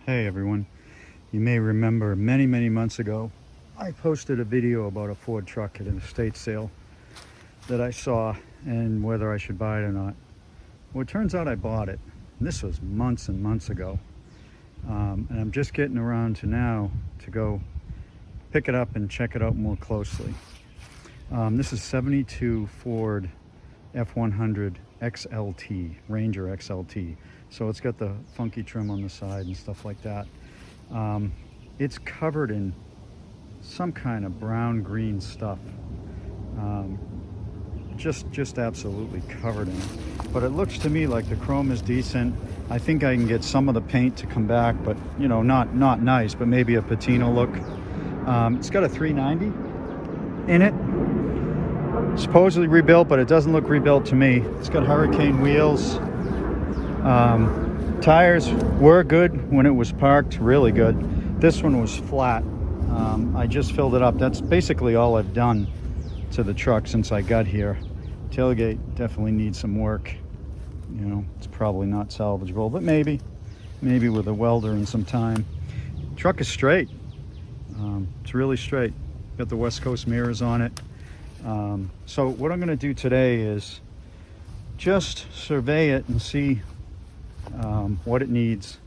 Hey everyone, you may remember many months ago I posted a video about a Ford truck at an estate sale that I saw and whether I should buy it or not. Well, it turns out I bought it. And this was months and months ago, and I'm just getting around to now to go pick it up and check it out more closely. This is 72 Ford F100 XLT, Ranger XLT. So it's got the funky trim on the side and stuff like that. It's covered in some kind of brown green stuff. Just absolutely covered in it. But it looks to me like the chrome is decent. I think I can get some of the paint to come back, but you know, not nice, but maybe a patina look. It's got a 390 in it. Supposedly rebuilt, but it doesn't look rebuilt to me. It's got hurricane wheels. Tires were good when it was parked, really good. This one was flat. I just filled it up. That's basically all I've done to the truck since I got here. Tailgate definitely needs some work. You know, it's probably not salvageable, but maybe with a welder and some time. Truck is straight. It's really straight. Got the West Coast mirrors on it. So what I'm going to do today is just survey it and see what it needs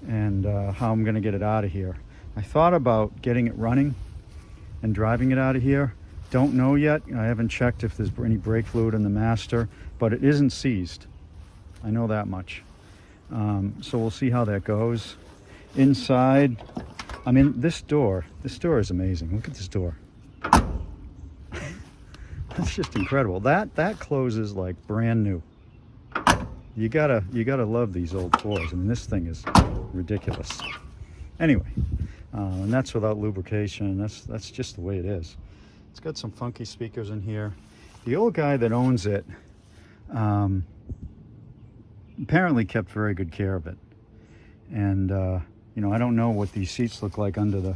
and how I'm going to get it out of here. I thought about getting it running and driving it out of here. Don't know yet. I haven't checked if there's any brake fluid in the master, but it isn't seized. I know that much. So we'll see how that goes. Inside, I mean, this door is amazing. Look at this door. That's just incredible. That closes like brand new. You gotta love these old Fords. I mean, this thing is ridiculous. Anyway, and that's without lubrication. That's just the way it is. It's got some funky speakers in here. The old guy that owns it apparently kept very good care of it. And you know, I don't know what these seats look like under the,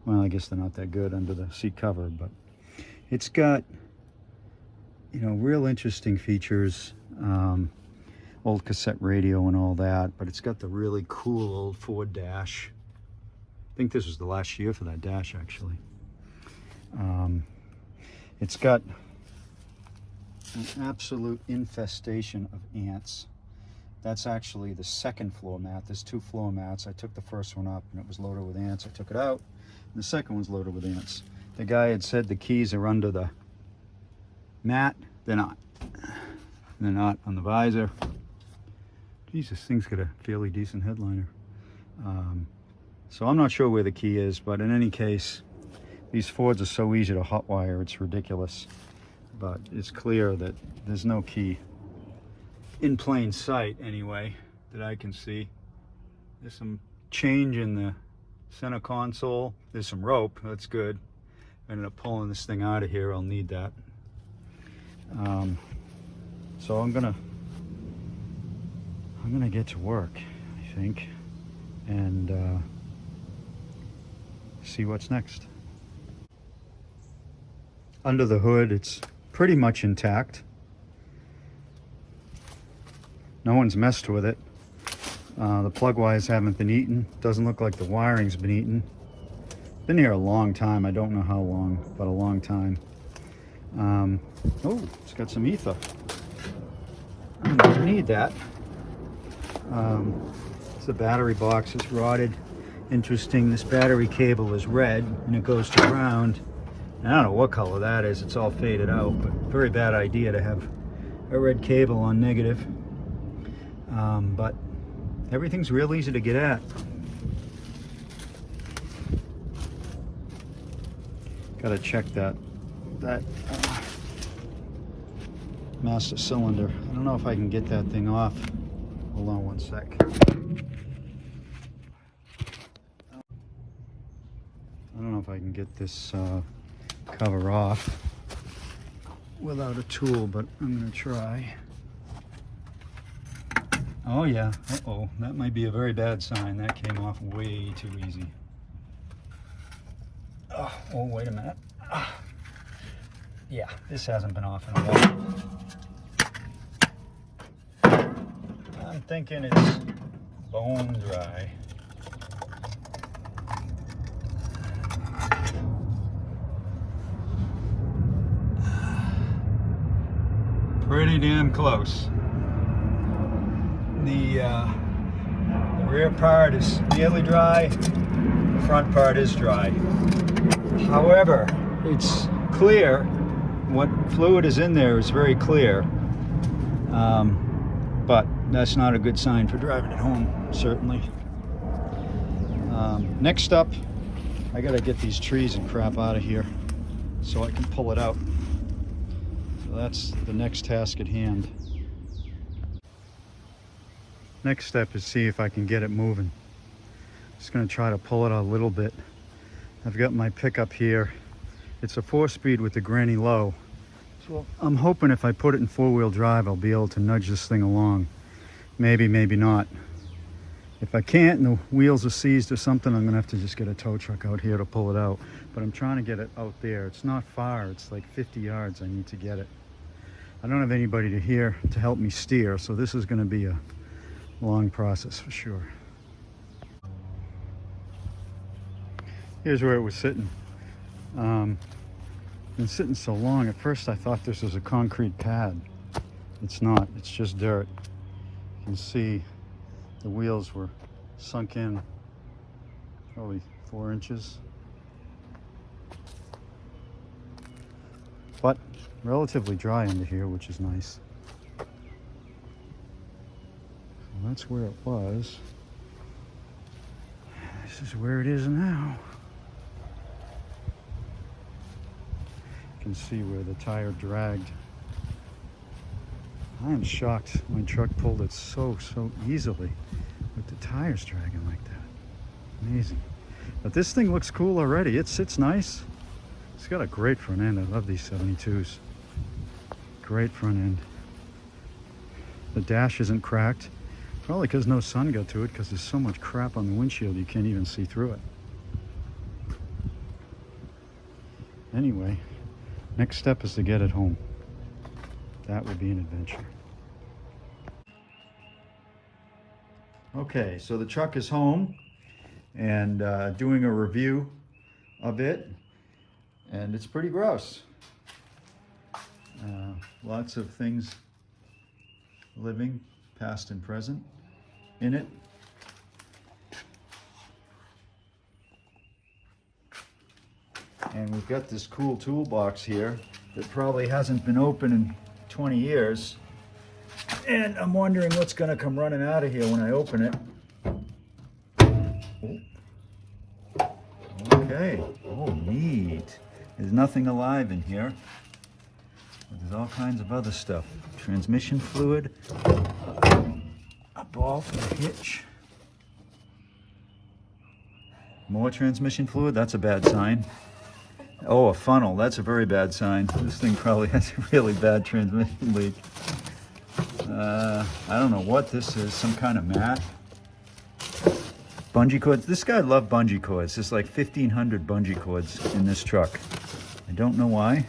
well, I guess they're not that good under the seat cover, but it's got, you know, real interesting features. Old cassette radio and all that, but it's got the really cool old Ford dash. I think this was the last year for that dash, actually. It's got an absolute infestation of ants. That's actually the second floor mat. There's two floor mats. I took the first one up and it was loaded with ants. I took it out and the second one's loaded with ants. The guy had said the keys are under the mat. They're not. They're not on the visor. Geez, this thing's got a fairly decent headliner. So I'm not sure where the key is, but in any case, these Fords are so easy to hotwire, it's ridiculous. But it's clear that there's no key in plain sight anyway, that I can see. There's some change in the center console. There's some rope, that's good. I ended up pulling this thing out of here, I'll need that. So I'm gonna get to work, I think, and see what's next. Under the hood, it's pretty much intact. No one's messed with it. The plug wires haven't been eaten. Doesn't look like the wiring's been eaten. Been here a long time. I don't know how long, but a long time. Oh, it's got some ether. I don't need that. The battery box is rotted. Interesting, this battery cable is red and it goes to ground. And I don't know what color that is, it's all faded out, but very bad idea to have a red cable on negative. But everything's real easy to get at. Gotta check that master cylinder. I don't know if I can get that thing off. Hold on one sec. I don't know if I can get this cover off without a tool, but I'm gonna try. Oh yeah, uh-oh, that might be a very bad sign. That came off way too easy. Oh, wait a minute. Yeah, this hasn't been off in a while. I'm thinking it's bone dry. Pretty damn close. The rear part is nearly dry. The front part is dry. However, it's clear. What fluid is in there is very clear. But that's not a good sign for driving it home, certainly. Next up, I gotta get these trees and crap out of here so I can pull it out. So that's the next task at hand. Next step is see if I can get it moving. Just gonna try to pull it a little bit. I've got my pickup here. It's a 4-speed with the granny low. So I'm hoping if I put it in 4-wheel drive, I'll be able to nudge this thing along. Maybe, maybe not. If I can't and the wheels are seized or something, I'm gonna have to just get a tow truck out here to pull it out. But I'm trying to get it out there. It's not far, it's like 50 yards I need to get it. I don't have anybody to help me steer, so this is gonna be a long process for sure. Here's where it was sitting. Been sitting so long, at first I thought this was a concrete pad. It's not, it's just dirt. You can see the wheels were sunk in probably 4 inches. But relatively dry under here, which is nice. So that's where it was. This is where it is now. You can see where the tire dragged. I am shocked my truck pulled it so easily with the tires dragging like that. Amazing. But this thing looks cool already. It sits nice. It's got a great front end. I love these 72s. Great front end. The dash isn't cracked. Probably because no sun got to it, because there's so much crap on the windshield you can't even see through it. Anyway, next step is to get it home. That would be an adventure. Okay, so the truck is home and doing a review of it, and it's pretty gross. Lots of things living, past and present, in it. And we've got this cool toolbox here that probably hasn't been open in 20 years. And I'm wondering what's gonna come running out of here when I open it. Oh. Okay, oh neat. There's nothing alive in here. But there's all kinds of other stuff. Transmission fluid, a ball for the hitch. More transmission fluid, that's a bad sign. Oh, a funnel, that's a very bad sign. This thing probably has a really bad transmission leak. I don't know what this is, some kind of mat. Bungee cords, this guy loved bungee cords. There's like 1,500 bungee cords in this truck. I don't know why.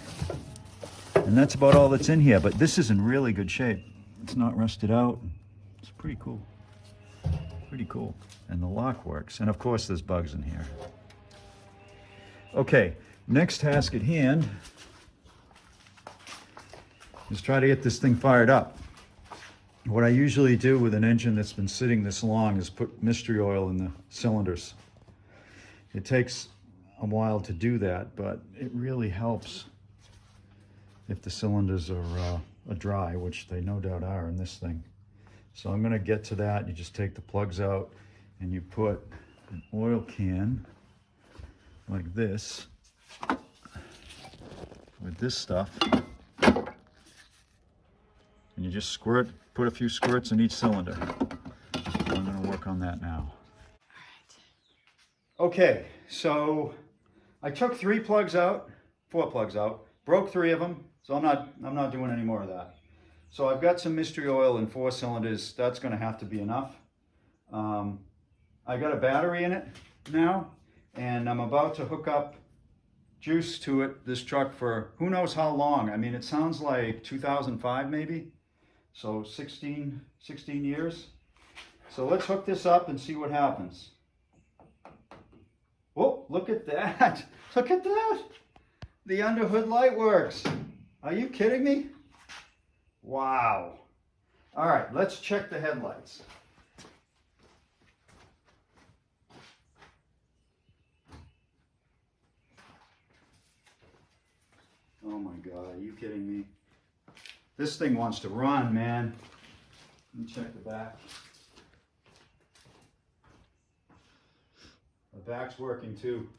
And that's about all that's in here, but this is in really good shape. It's not rusted out. It's pretty cool. Pretty cool. And the lock works. And of course there's bugs in here. Okay. Next task at hand is try to get this thing fired up. What I usually do with an engine that's been sitting this long is put mystery oil in the cylinders. It takes a while to do that, but it really helps if the cylinders are dry, which they no doubt are in this thing. So I'm going to get to that. You just take the plugs out and you put an oil can like this with this stuff, and you just squirt, put a few squirts in each cylinder. So I'm going to work on that now. Okay, so I took 4 plugs out, broke 3 of them, so I'm not doing any more of that. So I've got some mystery oil in 4 cylinders. That's going to have to be enough. I got a battery in it now, and I'm about to hook up juice to it, this truck, for who knows how long. I mean, it sounds like 2005 maybe, so 16 years. So let's hook this up and see what happens. Oh, look at that. Look at that. The underhood light works. Are you kidding me? Wow. All right, let's check the headlights. Oh my God, are you kidding me? This thing wants to run, man. Let me check the back. The back's working too.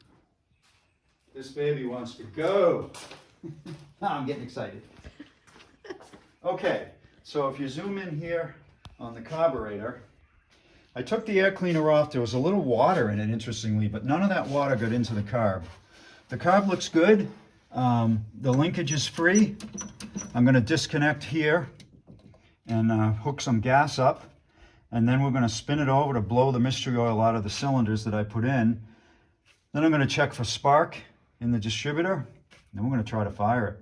This baby wants to go. I'm getting excited. Okay, so if you zoom in here on the carburetor, I took the air cleaner off. There was a little water in it, interestingly, but none of that water got into the carb. The carb looks good. The linkage is free. I'm going to disconnect here and hook some gas up, and then we're going to spin it over to blow the mystery oil out of the cylinders that I put in. Then I'm going to check for spark in the distributor, then we're going to try to fire it.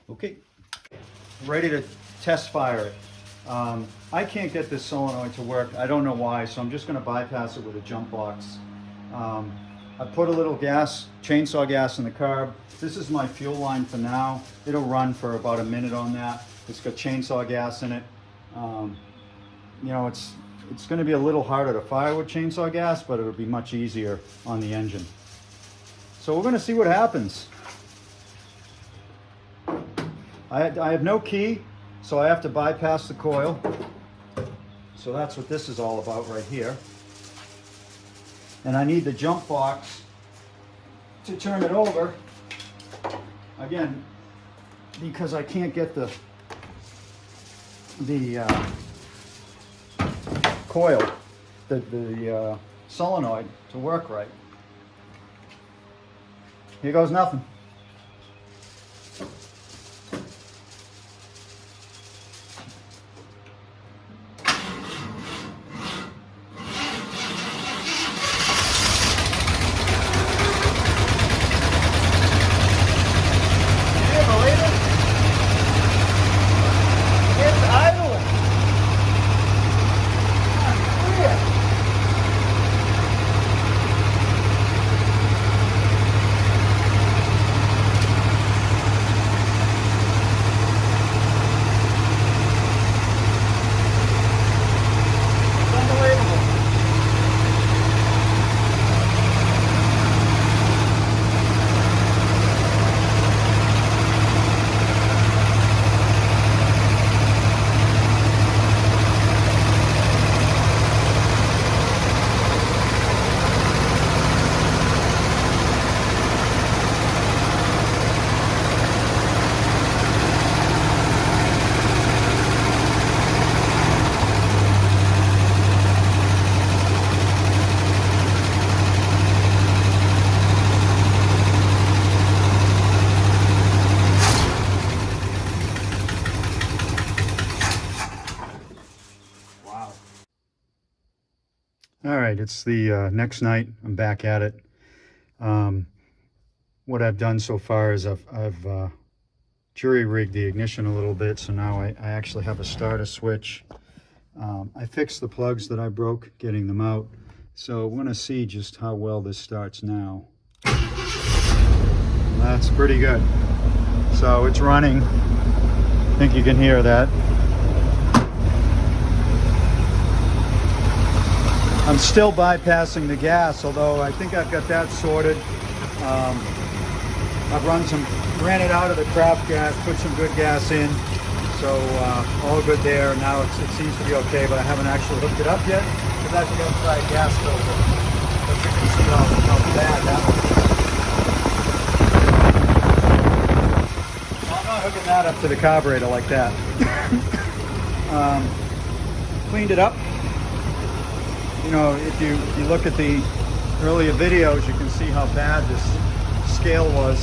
Okay, ready to test fire it. I can't get this solenoid to work. I don't know why, so I'm just going to bypass it with a jump box. I put a little gas, chainsaw gas in the carb. This is my fuel line for now. It'll run for about a minute on that. It's got chainsaw gas in it. You know, it's going to be a little harder to fire with chainsaw gas, but it'll be much easier on the engine. So we're going to see what happens. I have no key, so I have to bypass the coil. So that's what this is all about right here. And I need the jump box to turn it over. Again, because I can't get the coil, the solenoid to work right. Here goes nothing. All right, it's the next night. I'm back at it. What I've done so far is I've jury-rigged the ignition a little bit, so now I actually have a starter switch. I fixed the plugs that I broke, getting them out. So we're going to see just how well this starts now. That's pretty good. So it's running. I think you can hear that. I'm still bypassing the gas, although I think I've got that sorted. I've ran it out of the crap gas, put some good gas in, so all good there. Now it seems to be okay, but I haven't actually hooked it up yet because that's the outside gas filter. But you can see how bad that was. Well, I'm not hooking that up to the carburetor like that. Cleaned it up. You know, if you look at the earlier videos, you can see how bad this scale was.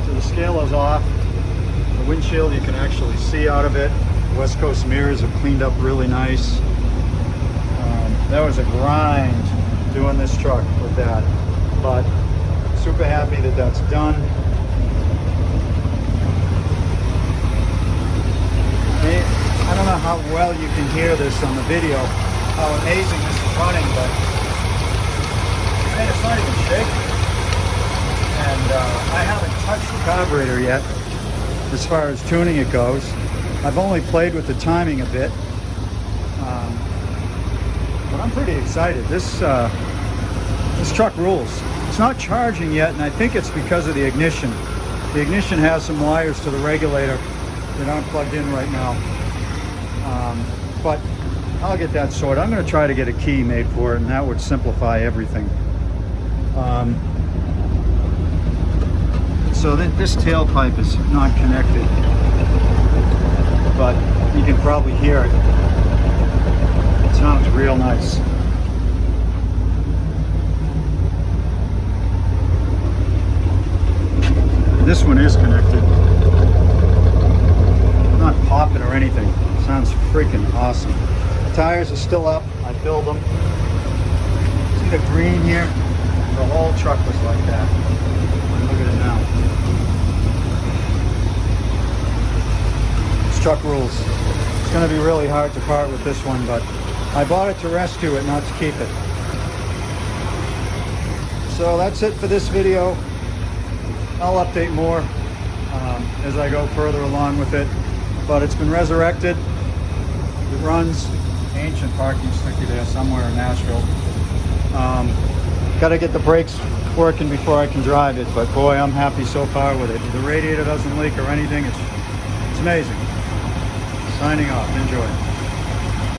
So the scale is off. The windshield you can actually see out of it. West Coast mirrors are cleaned up really nice. That was a grind doing this truck with that, but super happy that that's done. I don't know how well you can hear this on the video, how amazing this is running, but mean, it's not even shaking. And I haven't touched the carburetor yet as far as tuning it goes. I've only played with the timing a bit. But I'm pretty excited. This truck rules. It's not charging yet, and I think it's because of the ignition. The ignition has some wires to the regulator that aren't plugged in right now. But I'll get that sorted. I'm going to try to get a key made for it, and that would simplify everything. So this tailpipe is not connected, but you can probably hear it. It sounds real nice. This one is connected. Not popping or anything. Sounds freaking awesome. The tires are still up. I filled them. See the green here? The whole truck was like that. Look at it now. This truck rules. It's going to be really hard to part with this one, but I bought it to rescue it, not to keep it. So that's it for this video. I'll update more as I go further along with it. But it's been resurrected. It runs. Ancient parking sticker there somewhere in Nashville. Got to get the brakes working before I can drive it, but boy, I'm happy so far with it. The radiator doesn't leak or anything. It's amazing. Signing off. Enjoy.